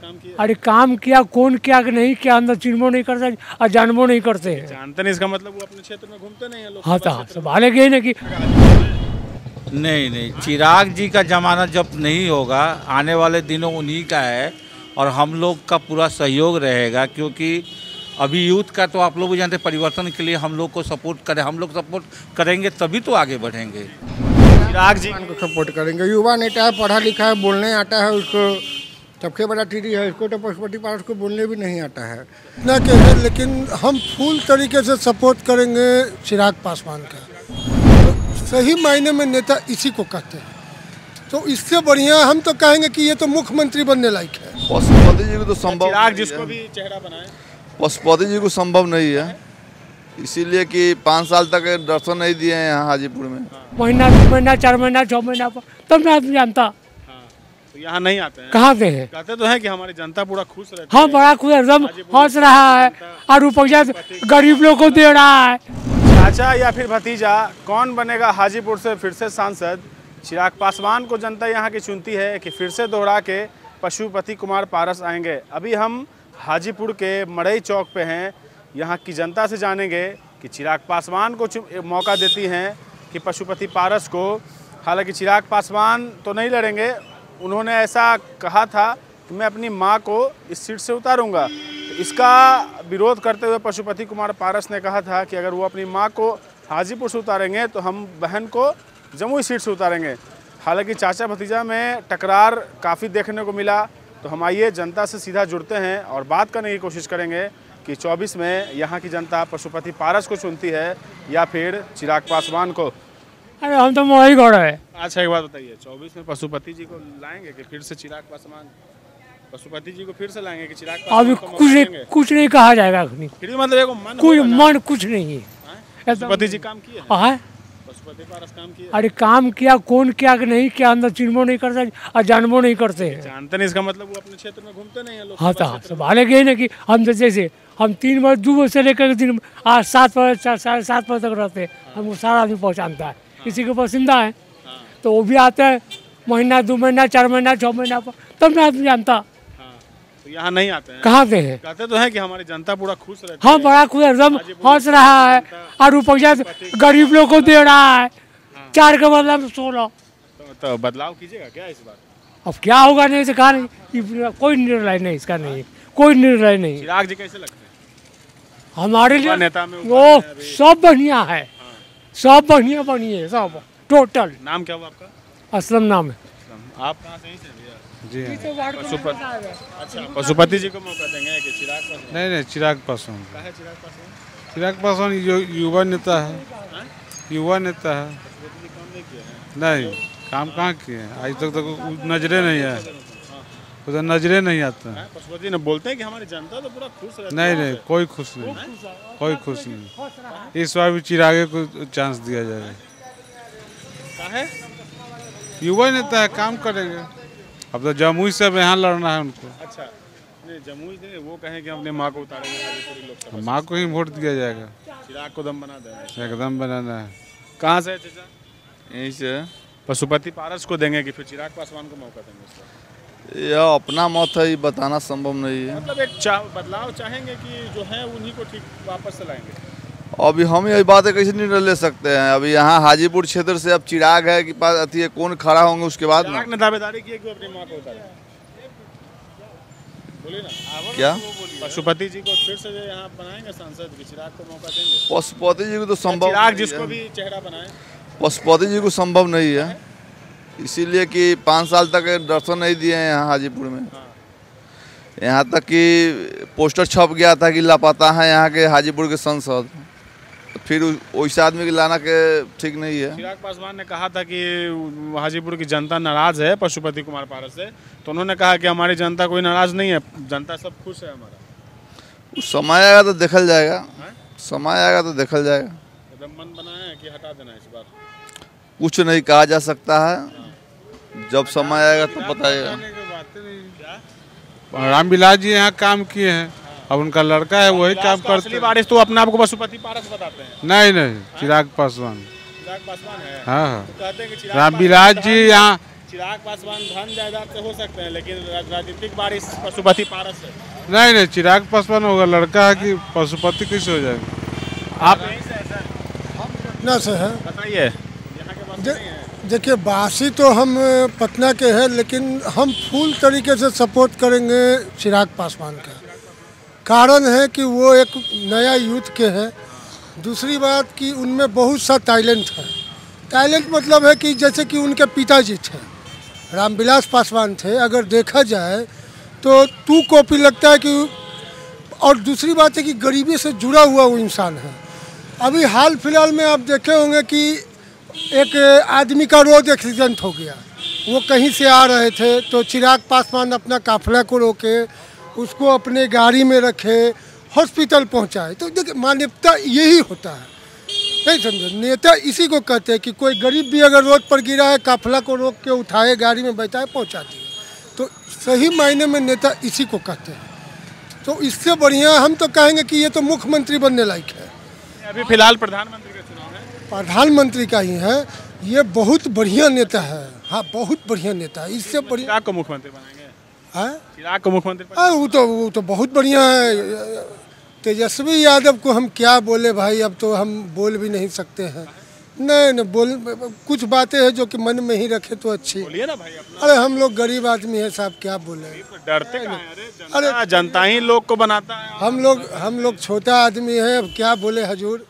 काम किया? अरे काम किया, कौन क्या कि नहीं क्या, अंदर चिन्हबो नहीं करते और जानबो नहीं करते हैं। जानते नहीं, इसका मतलब वो अपने क्षेत्र में घूमते नहीं है लोग। हाँ तो सब हाले गए ना कि नहीं, चिराग जी का जमाना जब नहीं होगा, आने वाले दिनों उन्हीं का है और हम लोग का पूरा सहयोग रहेगा, क्योंकि अभी यूथ का तो आप लोग भी जानते हैं, परिवर्तन के लिए हम लोग को सपोर्ट करें, हम लोग सपोर्ट करेंगे तभी तो आगे बढ़ेंगे। चिराग जी को सपोर्ट करेंगे। युवा नेता है, पढ़ा लिखा है, बोलने आता है उसको, सबसे बड़ा टीडी है इसको, तो पशुपति पारस को बोलने भी नहीं आता है ना के है, लेकिन हम फुल तरीके से सपोर्ट करेंगे चिराग पासवान का। तो सही मायने में नेता इसी को कहते हैं, तो इससे बढ़िया हम तो कहेंगे कि ये तो मुख्यमंत्री बनने लायक है। पशुपति जी को तो संभव, चिराग जिसको भी चेहरा बनाए, पशुपति जी को संभव नहीं है, इसीलिए कि 5 साल तक दर्शन नहीं दिए हैं यहाँ हाजीपुर में। महीना 2 महीना 4 महीना 6 महीना पर तब मैं आदमी जानता। तो यहाँ नहीं आते हैं। कहाँ से है? कहते तो हैं कि हमारी जनता पूरा खुश रहती हाँ है। बड़ा खुश एकदम हंस रहा है और रुपया गरीब लोग को दे रहा है। चाचा या फिर भतीजा कौन बनेगा हाजीपुर से फिर से सांसद? चिराग पासवान को जनता यहाँ की चुनती है कि फिर से दोहरा के पशुपति कुमार पारस आएंगे। अभी हम हाजीपुर के मड़ई चौक पे हैं, यहाँ की जनता से जानेंगे कि चिराग पासवान को मौका देती हैं कि पशुपति पारस को। हालांकि चिराग पासवान तो नहीं लड़ेंगे, उन्होंने ऐसा कहा था कि मैं अपनी मां को इस सीट से उतारूंगा। तो इसका विरोध करते हुए पशुपति कुमार पारस ने कहा था कि अगर वो अपनी मां को हाजीपुर से उतारेंगे तो हम बहन को जमुई सीट से उतारेंगे। हालांकि चाचा भतीजा में टकरार काफ़ी देखने को मिला। तो हम आइए जनता से सीधा जुड़ते हैं और बात करने की कोशिश करेंगे कि 24 में यहाँ की जनता पशुपति पारस को चुनती है या फिर चिराग पासवान को। अरे हम तो मोही गौड़ है। अच्छा एक बात बताइए, 24 में पशुपति जी को लाएंगे कि फिर से चिराग पासवान? पशुपति जी को फिर से लाएंगे कि चिराग पासवान अभी को मौका देंगे? कुछ नहीं कहा जाएगा अभी। फिर भी मतलब एगो मन कोई होगा ना? मन कुछ नहीं है। पशुपति जी काम किए हैं? हाँ पशुपति पारस काम किए? अरे काम किया, कौन क्या कि नहीं क्या, अंदर चिन्हबो नहीं करते और जानबो नहीं करते हैं। जानते नहीं, इसका मतलब वो अपने क्षेत्र में घूमते नहीं है लोग। हाँ तो सब हाले गए ना कि हम तो जैसे हम 3 बजे 2 बजे से लेकर दिन आज 7 बजे 7:30 बजे तक रहते हैं, हमको सारा आदमी पहुँचाता है, किसी को पसंदा है तो वो भी आते हैं महीना 2 महीना 4 महीना 6 महीना पर तब मैं आदमी जानता। तो यहाँ नहीं आते हैं। कहाँ से है? कहते तो हैं कि हमारी जनता पूरा खुश रहती हाँ है। बड़ा खुश एकदम हंस रहा है और रुपया गरीब लोग को दे रहा है। 4 के बदला में 16। तो बदलाव कीजिएगा क्या इस बार? अब क्या होगा नहीं से कहा नहीं, कोई निर्णय नहीं इसका, नहीं कोई निर्णय नहीं। चिराग जी कैसे लगते हैं? हमारे लिए नेता में वो सब बढ़िया है, सब बढ़िया बनिए सब टोटल। नाम क्या हुआ आपका? असलम नाम है। आप कहाँ से? ही से भैया जी हाँ। अच्छा, पशुपति जी को मौका देंगे कि चिराग पासवान? नहीं, चिराग पासवान। कहाँ है चिराग पासवान? चिराग पासवान युवा नेता है, युवा नेता है। पशुपति जी काम नहीं किए हैं? नहीं, काम कहाँ किए हैं आज तक, तो नजरे नहीं है, उधर नजरे नहीं आता है। पशुपति जी ने बोलते हैं कि हमारी जनता तो पूरा खुश रहती है। नहीं, कोई खुश नहीं, कोई खुश नहीं। इस बार भी चिरागे को चांस दिया जाएगा। कहाँ है? युवा नेता है, काम करेंगे। अब तो जमुई से यहाँ लड़ना है उनको। अच्छा, नहीं जमुई से वो कहें कि अपने माँ को उतारेंगे हाजीपुर लोकसभा। माँ को ही वोट दिया जाएगा, चिराग को दम बना देंगे। एकदम बनाना है। कहाँ से है चाचा? यहीं से पशुपति पारस को देंगे कि फिर चिराग पासवान को मौका देंगे इस बार? यह अपना मत है, ये बताना संभव नहीं है। मतलब एक बदलाव चाहेंगे कि जो है उन्हीं को ठीक वापस से लाएंगे? अभी हम यही बातें कैसे निर्णय ले सकते हैं? अभी यहाँ हाजीपुर क्षेत्र से अब चिराग है कि पास अति कौन खड़ा होंगे उसके बाद ना। चिराग ने दावेदारी की है कि अपनी माँ को उतारे। बोलिए ना क्या पशुपति जी को फिर से यहाँ बनाएंगे सांसद कि चिराग को मौका देंगे? पशुपति जी को तो संभव, चिराग जिसको भी चेहरा बनाए, पशुपति जी को संभव नहीं है, इसीलिए कि 5 साल तक दर्शन नहीं दिए हैं यहाँ हाजीपुर में। यहाँ तक कि पोस्टर छप गया था कि लापता है यहाँ के हाजीपुर के सांसद, फिर वैसे आदमी के लाना के ठीक नहीं है। चिराग पासवान ने कहा था कि हाजीपुर की जनता नाराज है पशुपति कुमार पारस से, तो उन्होंने कहा कि हमारी जनता कोई नाराज नहीं है, जनता सब खुश है हमारा। उस समय आएगा तो देखल जाएगा, समय आएगा तो देखल जाएगा। एकदम मन बनाया है कि हटा देना है इस बार? कुछ नहीं कहा जा सकता है, जब समय आएगा तो बताइएगा। रामविलास जी यहाँ काम किए हैं, अब उनका लड़का है वही काम करते हैं। बारिश तो अपने आप को पशुपति पारस बताते हैं। नहीं, चिराग पासवान। चिराग पासवान है। हाँ, तो कहते हैं कि चिराग रामविलास जी यहाँ चिराग पासवान धन जायदाद से हो सकते हैं, लेकिन राजनीतिक बारिश पशुपति पारस है। नहीं, चिराग पासवान होगा, लड़का है कि पशुपति कैसे हो जाएगा। आप यहीं से हैं सर? पटना से है। बताइए, यहाँ के बासी नहीं है? देखिए, बासी तो हम पटना के हैं, लेकिन हम फुल तरीके से सपोर्ट करेंगे चिराग पासवान का। कारण है कि वो एक नया यूथ के हैं। दूसरी बात कि उनमें बहुत सा टैलेंट है। टैलेंट मतलब है कि जैसे कि उनके पिताजी थे, रामविलास पासवान थे, अगर देखा जाए तो टू कॉपी लगता है कि। और दूसरी बात है कि गरीबी से जुड़ा हुआ वो इंसान है। अभी हाल फिलहाल में आप देखे होंगे कि एक आदमी का रोड एक्सीडेंट हो गया, वो कहीं से आ रहे थे तो चिराग पासवान अपना काफिला को रोके, उसको अपने गाड़ी में रखे, हॉस्पिटल पहुंचाए। तो देखिए, मानवता यही होता है, नहीं समझे? नेता इसी को कहते हैं कि कोई गरीब भी अगर रोड पर गिरा है, काफिला को रोक के उठाए, गाड़ी में बैठाए, पहुंचा दिए। तो सही मायने में नेता इसी को कहते हैं। तो इससे बढ़िया हम तो कहेंगे कि ये तो मुख्यमंत्री बनने लायक है। अभी फिलहाल प्रधानमंत्री का चुनाव है, प्रधानमंत्री का ही है। ये बहुत बढ़िया नेता है। हाँ, बहुत बढ़िया नेता है। इससे बढ़िया चिराग को मुख्यमंत्री बनाएंगे? है चिराग को मुख्यमंत्री वो तो बहुत बढ़िया है। तेजस्वी यादव को हम क्या बोले भाई, अब तो हम बोल भी नहीं सकते हैं। नहीं, बोल कुछ बातें हैं जो कि मन में ही रखे तो अच्छी। बोलिए ना भाई अपना। अरे हम लोग गरीब आदमी हैं साहब, क्या बोले। डरते कहाँ हैं? अरे जनता ही लोग को बनाता है। हम लोग छोटा आदमी हैं, अब क्या बोले हजूर,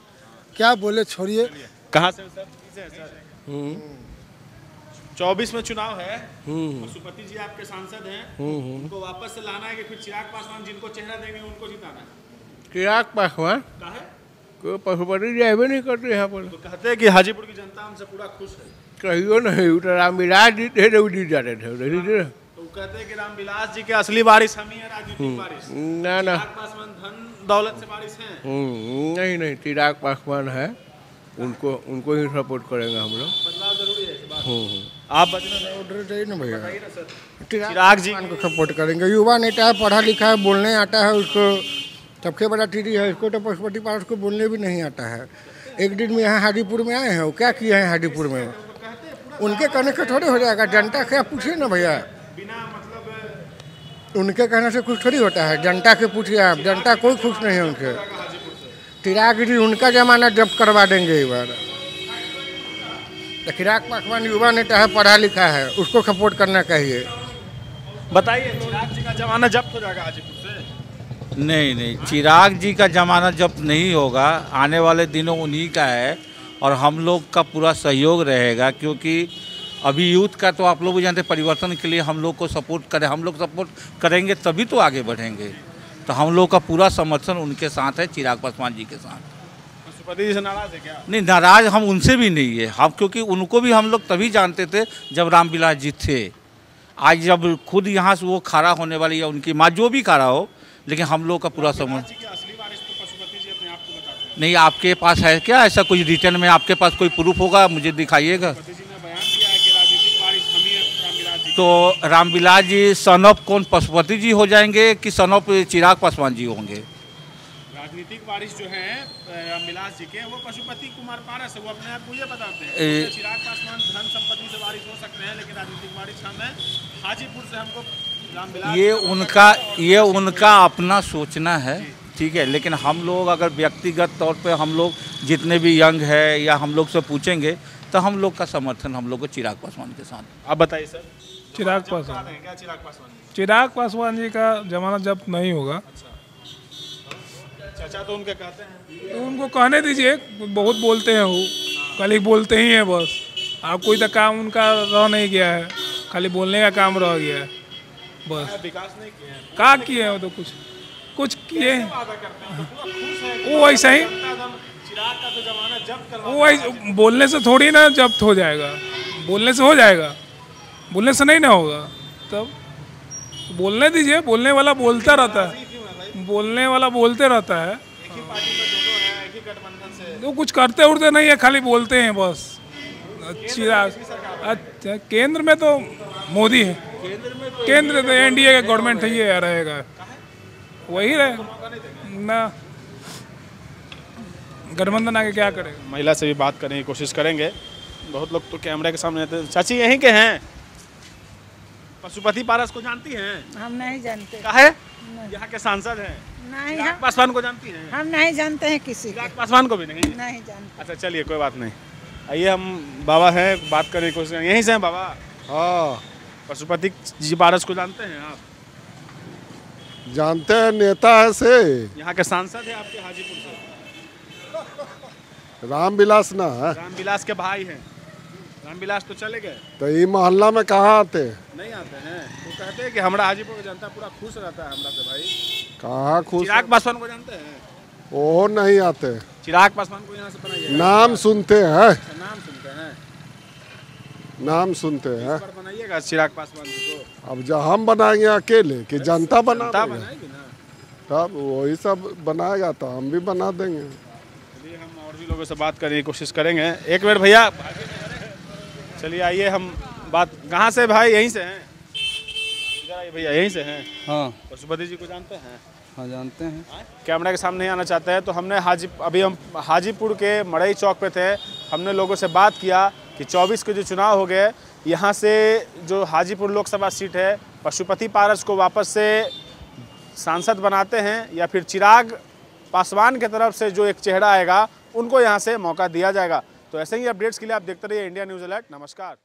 क्या बोले, छोड़िए। कहाँ से सर? 24 में चुनाव है, पशुपति जी आपके सांसद हैं, उनको वापस से लाना है कि फिर चिराग पासवान जिनको चेहरा देंगे उनको जिताना है? चिराग पासवान को पशुपति जी आवे नहीं करते यहाँ पर। तो कहते हैं कि हाजीपुर की जनता हमसे पूरा खुश है। कहियो नहीं, वो रामविलास जी थे, जीत जाते थे। तो कहते हैं कि रामविलास जी के असली वारिस हम ही है, राजनीतिक वारिस। ना चिराग पासवान धन दौलत से वारिस हैं। नहीं, चिराग पासवान है, उनको ही सपोर्ट करेंगे हम लोग। बदलाव जरूरी है। आप बताइए ना भैया, चिराग जी को सपोर्ट करेंगे। युवा नेता है, पढ़ा लिखा है, बोलने आता है उसको। सबसे बड़ा टीडी है, इसको तो पशुपति पारस को बोलने भी नहीं आता है। एक दिन में यहाँ हाजीपुर में आए हैं, वो क्या किया है हाजीपुर में, उनके कहने से थोड़ी हो जाएगा। जनता से आप पूछिए ना भैया, उनके कहने से कुछ थोड़ी होता है। जनता से पूछिए आप, जनता कोई खुश नहीं है उनसे। चिराग जी उनका जमाना जब्त करवा देंगे इस बार। चिराग पासवान युवा नेता है, पढ़ा लिखा है, उसको सपोर्ट करना चाहिए। बताइए, चिराग जी का जमाना जब्त हो जाएगा हाजीपुर से? नहीं, चिराग जी का ज़माना जब नहीं होगा, आने वाले दिनों उन्हीं का है और हम लोग का पूरा सहयोग रहेगा। क्योंकि अभी यूथ का तो आप लोग जानते, परिवर्तन के लिए हम लोग को सपोर्ट करें, हम लोग सपोर्ट करेंगे तभी तो आगे बढ़ेंगे। तो हम लोग का पूरा समर्थन उनके साथ है, चिराग पासवान जी के साथ। पशुपति जी से नाराज है क्या? नहीं, नाराज हम उनसे भी नहीं है हम, क्योंकि उनको भी हम लोग तभी जानते थे जब रामविलास जी थे। आज जब खुद यहाँ से वो खड़ा होने वाली, या उनकी माँ जो भी खड़ा हो, लेकिन हम लोग का पूरा समर्थन। नहीं, आपके पास है क्या ऐसा कुछ रिटर्न में? आपके पास कोई प्रूफ होगा, मुझे दिखाइएगा। तो रामविलास जी सन ऑफ कौन, पशुपति जी हो जाएंगे कि सन ऑफ चिराग पासवान जी होंगे? राजनीतिक वारिस जो हैं रामविलास जी के, वो पशुपति कुमार पारस है, वो अपने आप को ये बताते हैं। चिराग पासवान धन संपत्ति से वारिस हो सकते हैं, लेकिन राजनीतिक वारिस हम हैं। हाजीपुर से हमको रामविलास, ये उनका अपना सोचना है, ठीक है। लेकिन हम लोग अगर व्यक्तिगत तौर पे हम लोग जितने भी यंग है या हम लोग से पूछेंगे तो हम लोग का समर्थन हम लोग को चिराग पासवान के साथ। आप बताइए सर। चिराग पासवान, क्या चिराग पासवान? चिराग पासवान जी का जमाना जब नहीं होगा। चाचा तो उनके कहते हैं, तो उनको कहने दीजिए, बहुत बोलते हैं वो, खाली बोलते ही हैं बस। अब कोई तो काम उनका रह नहीं गया है, खाली बोलने का काम रह गया है बस। विकास नहीं किए हैं। क्या किए हैं वो, तो कुछ किए हैं वो ऐसा ही। चिराग का तो जमाना जब्त करवा, वो बोलने से थोड़ी ना जब्त हो जाएगा, बोलने से हो जाएगा, बोलने से नहीं ना होगा। तब बोलने दीजिए, बोलने वाला बोलता रहता है, बोलने वाला बोलते रहता है। एक ही पार्टी में दोनों हैं, एक ही गठबंधन से। तो कुछ करते उड़ते नहीं है, खाली बोलते हैं बस। चिराग, अच्छा केंद्र में तो मोदी है, केंद्र तो एनडीए का गवर्नमेंट है, ये रहेगा वही रहे ना। गठबंधन आगे क्या करेगा? महिला से भी बात करने की कोशिश करेंगे। बहुत लोग तो कैमरा के सामने रहते हैं। चाची यहीं के हैं? पशुपति पारस को जानती हैं? हम नहीं जानते। काहे? यहाँ के सांसद हैं। नहीं, चिराग पासवान को जानती हैं? हम नहीं जानते हैं किसी को। चिराग पासवान को भी नहीं जानते। अच्छा चलिए कोई बात नहीं। आइए हम बाबा हैं, बात करने की कोशिश करें। यहीं से हैं बाबा? हाँ। पशुपति जी पारस को जानते हैं आप? जानते हैं, नेता है से। यहाँ के सांसद है आपके हाजीपुर से? रामविलास ना है। रामविलास के भाई हैं। रामविलास तो चले गए। तो ये मोहल्ला में कहाँ आते? नहीं आते हैं। तो कहते हैं कि हमारा हाजीपुर की जनता पूरा खुश रहता है हमरा से भाई। कहाँ खुश? चिराग पासवान को जानते हैं? वो नहीं आते। चिराग पासवान को यहाँ से बनाइए। नाम सुनते हैं। नाम सुनते हैं। नाम सुनते हैं। बनाइएगा चिराग पासवान जी को। अब जब हम बनाएंगे अकेले कि जनता बनाएगी ना, तब वही सब बनाएगा तो हम भी बना देंगे। चलिए हम और भी लोगों से बात करने की कोशिश करेंगे। एक मिनट भैया, चलिए आइए हम बात। कहाँ से भाई? यहीं से हैं? भैया यहीं से हैं? हाँ। पशुपति जी को जानते हैं? हाँ जानते हैं। कैमरा के सामने नहीं आना चाहते हैं तो हमने अभी हम हाजीपुर के मड़ई चौक पे थे। हमने लोगों से बात किया कि 24 के जो चुनाव हो गए, यहाँ से जो हाजीपुर लोकसभा सीट है, पशुपति पारस को वापस से सांसद बनाते हैं या फिर चिराग पासवान की तरफ से जो एक चेहरा आएगा उनको यहाँ से मौका दिया जाएगा। तो ऐसे ही अपडेट्स के लिए आप देखते रहिए इंडिया न्यूज़ अलर्ट। नमस्कार।